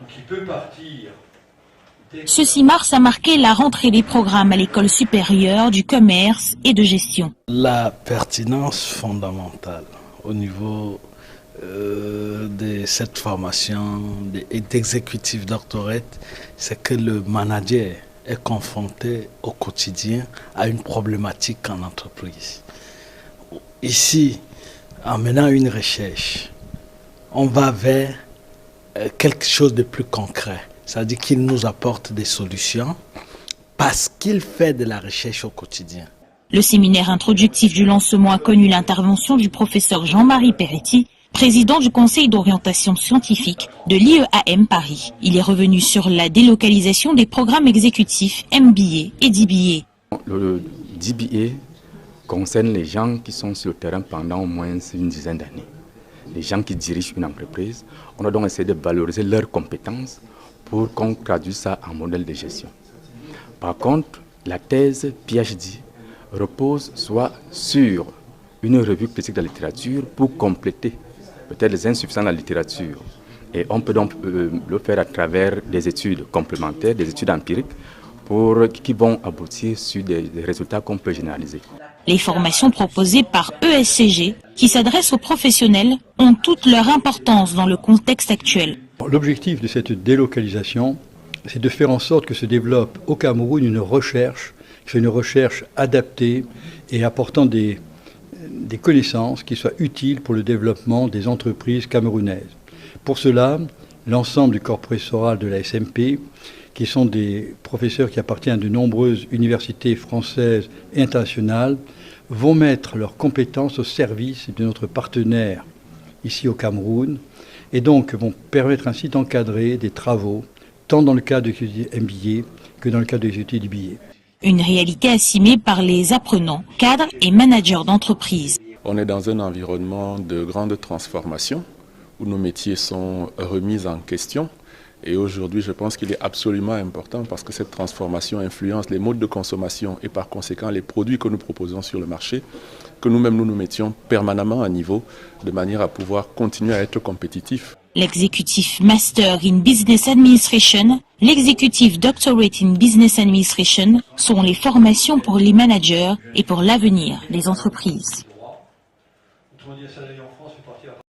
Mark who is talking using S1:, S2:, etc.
S1: Donc il peut partir.
S2: Ce 6 mars a marqué la rentrée des programmes à l'école supérieure du commerce et de gestion.
S3: La pertinence fondamentale au niveau de cette formation d'exécutif doctorate, c'est que le manager est confronté au quotidien à une problématique en entreprise. Ici, en menant une recherche, on va vers quelque chose de plus concret. C'est-à-dire qu'il nous apporte des solutions parce qu'il fait de la recherche au quotidien.
S2: Le séminaire introductif du lancement a connu l'intervention du professeur Jean-Marie Peretti, président du conseil d'orientation scientifique de l'IEAM Paris. Il est revenu sur la délocalisation des programmes exécutifs MBA et DBA.
S4: Le DBA concerne les gens qui sont sur le terrain pendant au moins une dizaine d'années. Les gens qui dirigent une entreprise. On a donc essayé de valoriser leurs compétences pour qu'on traduise ça en modèle de gestion. Par contre, la thèse PhD repose soit sur une revue critique de la littérature pour compléter peut-être les insuffisances de la littérature. Et on peut donc le faire à travers des études complémentaires, des études empiriques, qui vont aboutir sur des résultats qu'on peut généraliser.
S2: Les formations proposées par ESCG, qui s'adressent aux professionnels, ont toute leur importance dans le contexte actuel.
S5: L'objectif de cette délocalisation, c'est de faire en sorte que se développe au Cameroun une recherche, qui soit une recherche adaptée et apportant des connaissances qui soient utiles pour le développement des entreprises camerounaises. Pour cela, l'ensemble du corps professoral de la SMP, qui sont des professeurs qui appartiennent à de nombreuses universités françaises et internationales, vont mettre leurs compétences au service de notre partenaire ici au Cameroun, et donc vont permettre ainsi d'encadrer des travaux, tant dans le cadre de l'étude MBA que dans le cadre de l'étude DBA.
S2: Une réalité assumée par les apprenants, cadres et managers d'entreprise.
S6: On est dans un environnement de grande transformation où nos métiers sont remis en question. Et aujourd'hui, je pense qu'il est absolument important parce que cette transformation influence les modes de consommation et par conséquent les produits que nous proposons sur le marché, que nous-mêmes nous mettions permanemment à niveau de manière à pouvoir continuer à être compétitifs.
S2: L'exécutif Master in Business Administration, l'exécutif Doctorate in Business Administration sont les formations pour les managers et pour l'avenir des entreprises.